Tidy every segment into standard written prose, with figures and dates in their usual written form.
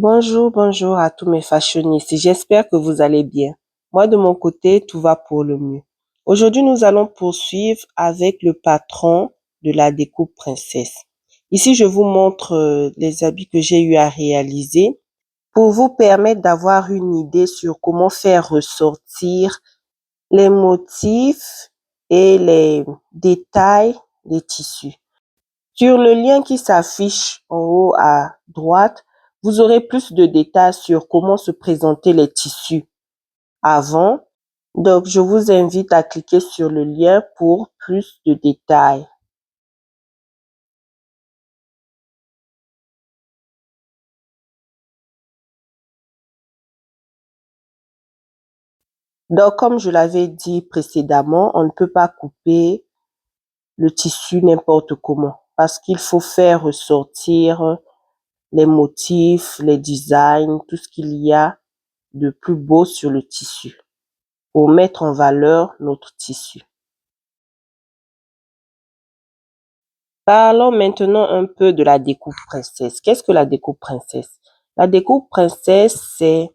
Bonjour à tous mes fashionistes. J'espère que vous allez bien. Moi, de mon côté, tout va pour le mieux. Aujourd'hui, nous allons poursuivre avec le patron de la découpe princesse. Ici, je vous montre les habits que j'ai eu à réaliser pour vous permettre d'avoir une idée sur comment faire ressortir les motifs et les détails des tissus. Sur le lien qui s'affiche en haut à droite, vous aurez plus de détails sur comment se présenter les tissus avant. Donc, je vous invite à cliquer sur le lien pour plus de détails. Donc, comme je l'avais dit précédemment, on ne peut pas couper le tissu n'importe comment parce qu'il faut faire ressortir les motifs, les designs, tout ce qu'il y a de plus beau sur le tissu pour mettre en valeur notre tissu. Parlons maintenant un peu de la découpe princesse. Qu'est-ce que la découpe princesse? La découpe princesse, c'est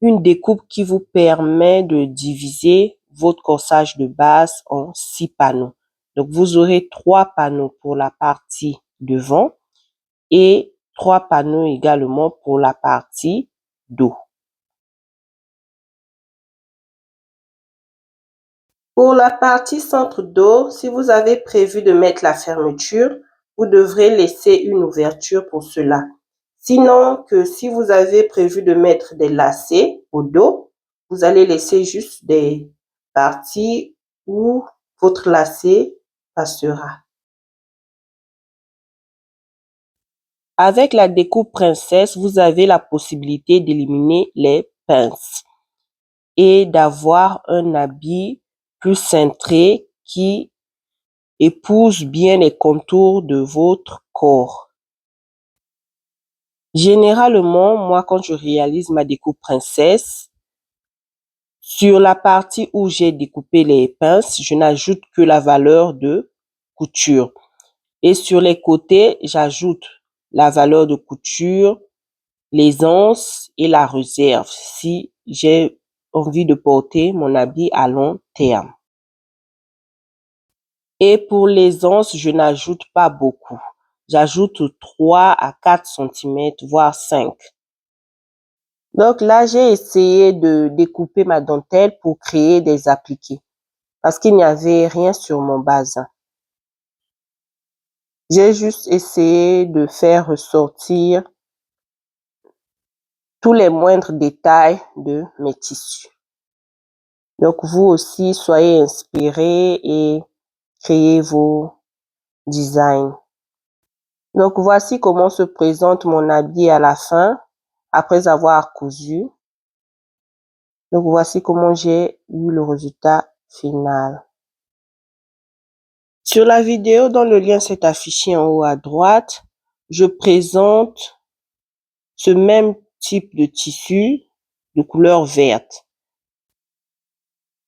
une découpe qui vous permet de diviser votre corsage de base en 6 panneaux. Donc, vous aurez 3 panneaux pour la partie devant et 3 panneaux également pour la partie dos. Pour la partie centre dos, si vous avez prévu de mettre la fermeture, vous devrez laisser une ouverture pour cela. Sinon, que si vous avez prévu de mettre des lacets au dos, vous allez laisser juste des parties où votre lacet passera. Avec la découpe princesse, vous avez la possibilité d'éliminer les pinces et d'avoir un habit plus cintré qui épouse bien les contours de votre corps. Généralement, moi, quand je réalise ma découpe princesse, sur la partie où j'ai découpé les pinces, je n'ajoute que la valeur de couture. Et sur les côtés, j'ajoute la valeur de couture, l'aisance et la réserve si j'ai envie de porter mon habit à long terme. Et pour l'aisance, je n'ajoute pas beaucoup. J'ajoute 3 à 4 cm, voire 5. Donc là, j'ai essayé de découper ma dentelle pour créer des appliqués parce qu'il n'y avait rien sur mon bazin. J'ai juste essayé de faire ressortir tous les moindres détails de mes tissus. Donc vous aussi, soyez inspirés et créez vos designs. Donc voici comment se présente mon habit à la fin après avoir cousu. Donc voici comment j'ai eu le résultat final. Sur la vidéo dont le lien s'est affiché en haut à droite, je présente ce même type de tissu de couleur verte.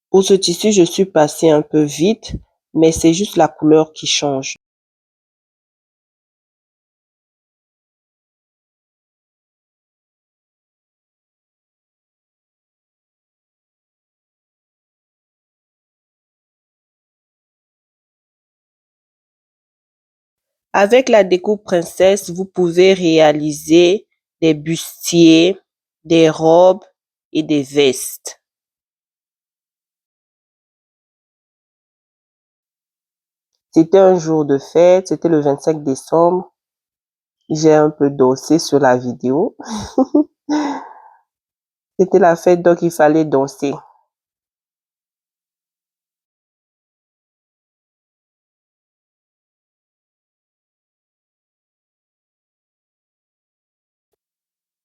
Pour ce tissu, je suis passée un peu vite, mais c'est juste la couleur qui change. Avec la découpe princesse, vous pouvez réaliser des bustiers, des robes et des vestes. C'était un jour de fête, c'était le 25 décembre. J'ai un peu dansé sur la vidéo. C'était la fête, donc il fallait danser.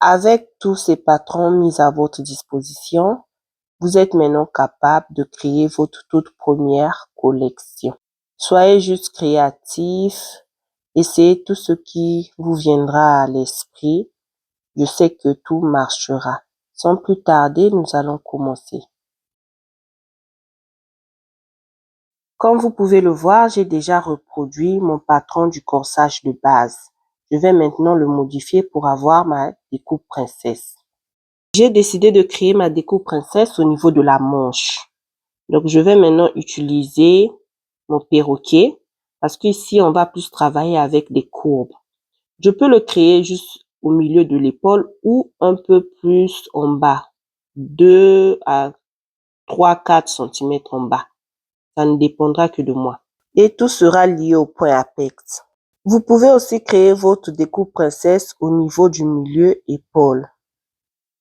Avec tous ces patrons mis à votre disposition, vous êtes maintenant capable de créer votre toute première collection. Soyez juste créatif, essayez tout ce qui vous viendra à l'esprit. Je sais que tout marchera. Sans plus tarder, nous allons commencer. Comme vous pouvez le voir, j'ai déjà reproduit mon patron du corsage de base. Je vais maintenant le modifier pour avoir ma découpe princesse. J'ai décidé de créer ma découpe princesse au niveau de la manche. Donc, je vais maintenant utiliser mon perroquet parce qu'ici, on va plus travailler avec des courbes. Je peux le créer juste au milieu de l'épaule ou un peu plus en bas, 2 à 3-4 cm en bas. Ça ne dépendra que de moi. Et tout sera lié au point apex. Vous pouvez aussi créer votre découpe princesse au niveau du milieu épaule.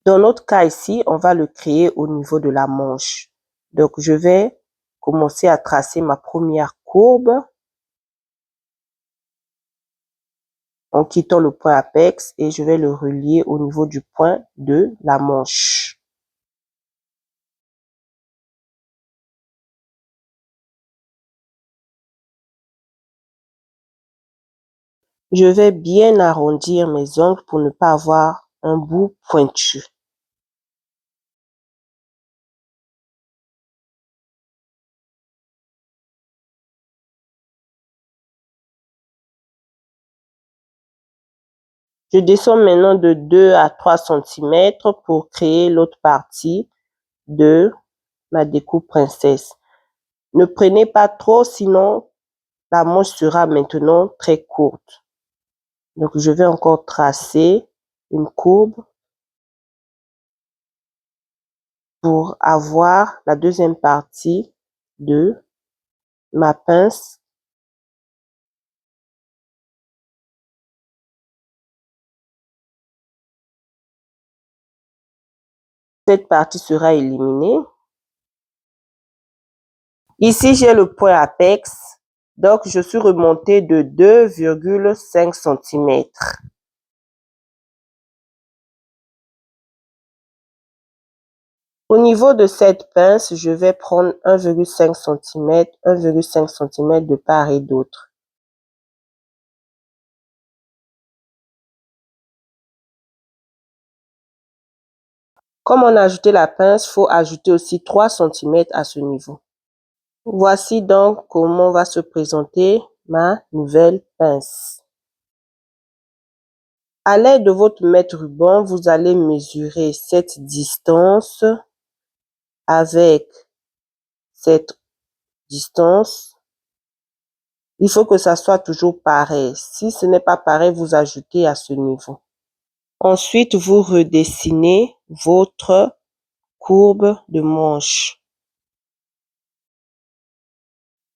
Dans notre cas ici, on va le créer au niveau de la manche. Donc, je vais commencer à tracer ma première courbe en quittant le point apex et je vais le relier au niveau du point de la manche. Je vais bien arrondir mes ongles pour ne pas avoir un bout pointu. Je descends maintenant de 2 à 3 cm pour créer l'autre partie de ma découpe princesse. Ne prenez pas trop, sinon la manche sera maintenant très courte. Donc, je vais encore tracer une courbe pour avoir la deuxième partie de ma pince. Cette partie sera éliminée. Ici, j'ai le point apex. Donc, je suis remontée de 2,5 cm. Au niveau de cette pince, je vais prendre 1,5 cm, 1,5 cm de part et d'autre. Comme on a ajouté la pince, il faut ajouter aussi 3 cm à ce niveau. Voici donc comment va se présenter ma nouvelle pince. À l'aide de votre mètre-ruban, vous allez mesurer cette distance avec cette distance. Il faut que ça soit toujours pareil. Si ce n'est pas pareil, vous ajoutez à ce niveau. Ensuite, vous redessinez votre courbe de manche.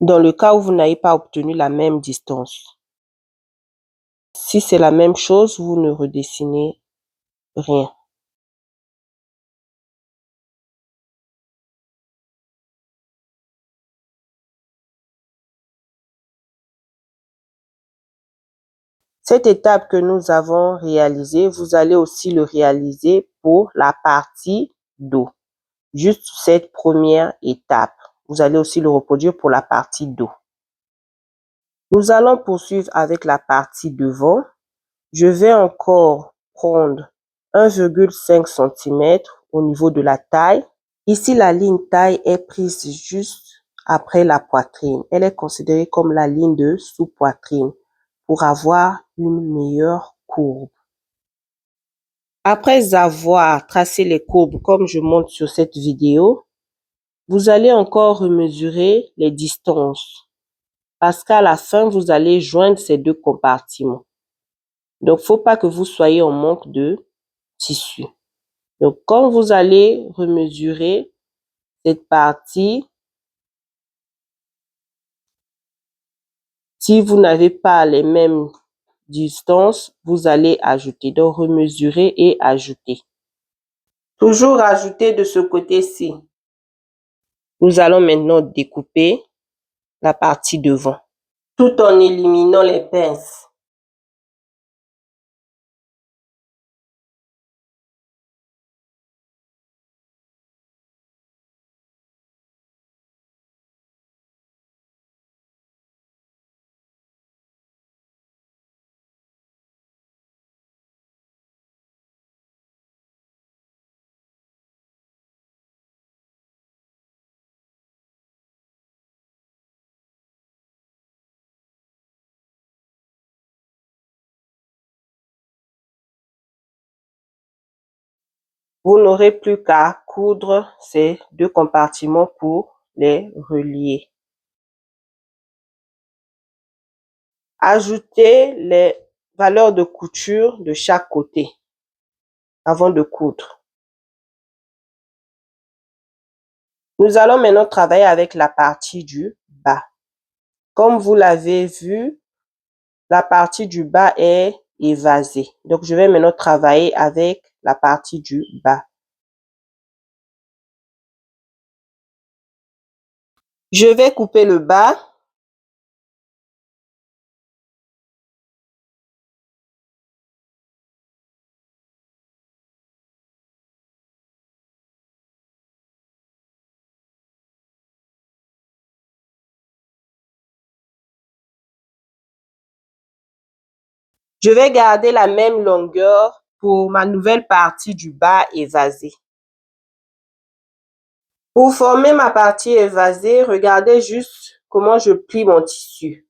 Dans le cas où vous n'avez pas obtenu la même distance. Si c'est la même chose, vous ne redessinez rien. Cette étape que nous avons réalisée, vous allez aussi le réaliser pour la partie dos. Juste cette première étape. Vous allez aussi le reproduire pour la partie dos. Nous allons poursuivre avec la partie devant. Je vais encore prendre 1,5 cm au niveau de la taille. Ici, la ligne taille est prise juste après la poitrine. Elle est considérée comme la ligne de sous-poitrine pour avoir une meilleure courbe. Après avoir tracé les courbes comme je montre sur cette vidéo, vous allez encore mesurer les distances parce qu'à la fin, vous allez joindre ces deux compartiments. Donc, il ne faut pas que vous soyez en manque de tissu. Donc, quand vous allez remesurer cette partie, si vous n'avez pas les mêmes distances, vous allez ajouter. Donc, remesurer et ajouter. Toujours ajouter de ce côté-ci. Nous allons maintenant découper la partie devant, tout en éliminant les pinces. Vous n'aurez plus qu'à coudre ces deux compartiments pour les relier. Ajoutez les valeurs de couture de chaque côté avant de coudre. Nous allons maintenant travailler avec la partie du bas. Comme vous l'avez vu, la partie du bas est évasée. Donc, je vais maintenant travailler avec la partie du bas. Je vais couper le bas. Je vais garder la même longueur pour ma nouvelle partie du bas évasée. Pour former ma partie évasée, regardez juste comment je plie mon tissu.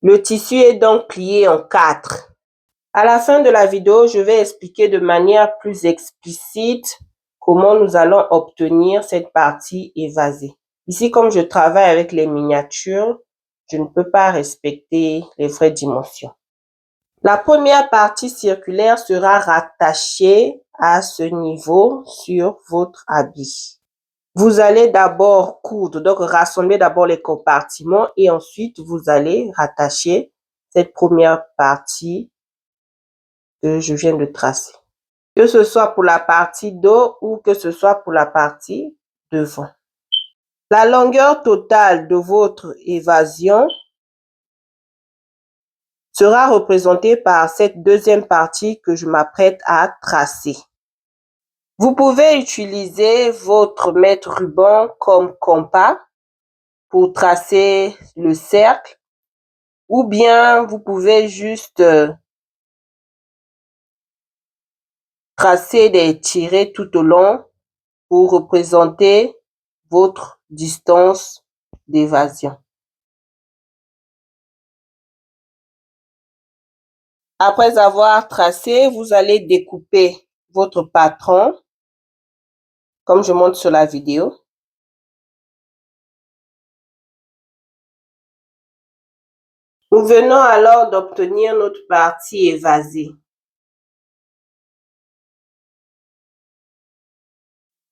Le tissu est donc plié en 4. À la fin de la vidéo, je vais expliquer de manière plus explicite comment nous allons obtenir cette partie évasée. Ici, comme je travaille avec les miniatures, je ne peux pas respecter les vraies dimensions. La première partie circulaire sera rattachée à ce niveau sur votre habit. Vous allez d'abord coudre, donc rassembler d'abord les compartiments et ensuite vous allez rattacher cette première partie que je viens de tracer. Que ce soit pour la partie dos ou que ce soit pour la partie devant. La longueur totale de votre évasion sera représentée par cette deuxième partie que je m'apprête à tracer. Vous pouvez utiliser votre mètre ruban comme compas pour tracer le cercle ou bien vous pouvez juste tracer des tirets tout au long pour représenter votre distance d'évasion. Après avoir tracé, vous allez découper votre patron, comme je montre sur la vidéo. Nous venons alors d'obtenir notre partie évasée.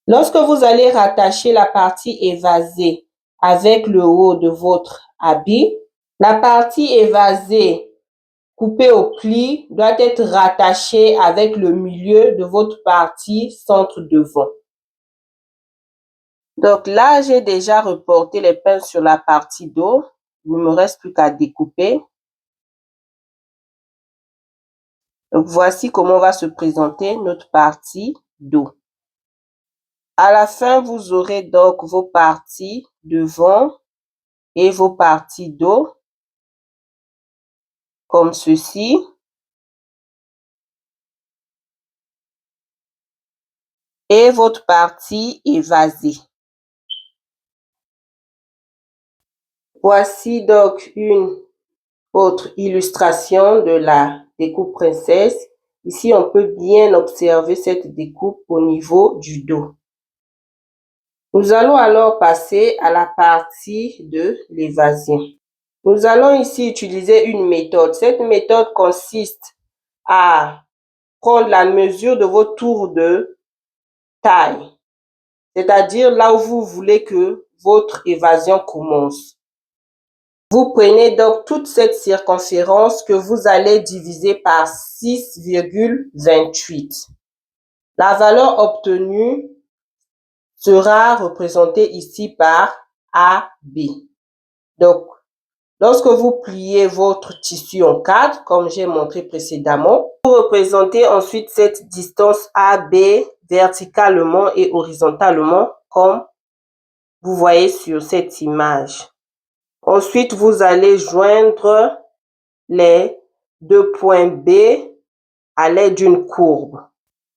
Lorsque vous allez rattacher la partie évasée avec le haut de votre habit, la partie évasée coupée au pli doit être rattachée avec le milieu de votre partie centre devant. Donc là, j'ai déjà reporté les pinces sur la partie dos. Il ne me reste plus qu'à découper. Donc voici comment va se présenter notre partie dos. À la fin, vous aurez donc vos parties devant et vos parties dos, comme ceci. Et votre partie évasée. Voici donc une autre illustration de la découpe princesse. Ici, on peut bien observer cette découpe au niveau du dos. Nous allons alors passer à la partie de l'évasion. Nous allons ici utiliser une méthode. Cette méthode consiste à prendre la mesure de vos tours de taille, c'est-à-dire là où vous voulez que votre évasion commence. Vous prenez donc toute cette circonférence que vous allez diviser par 6,28. La valeur obtenue sera représentée ici par AB. Donc, lorsque vous pliez votre tissu en 4, comme j'ai montré précédemment, vous représentez ensuite cette distance AB verticalement et horizontalement, comme vous voyez sur cette image. Ensuite, vous allez joindre les deux points B à l'aide d'une courbe.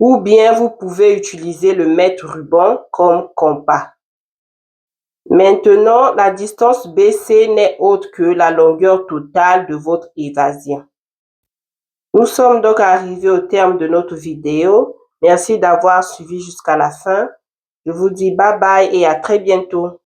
Ou bien vous pouvez utiliser le mètre ruban comme compas. Maintenant, la distance BC n'est autre que la longueur totale de votre évasion. Nous sommes donc arrivés au terme de notre vidéo. Merci d'avoir suivi jusqu'à la fin. Je vous dis bye bye et à très bientôt.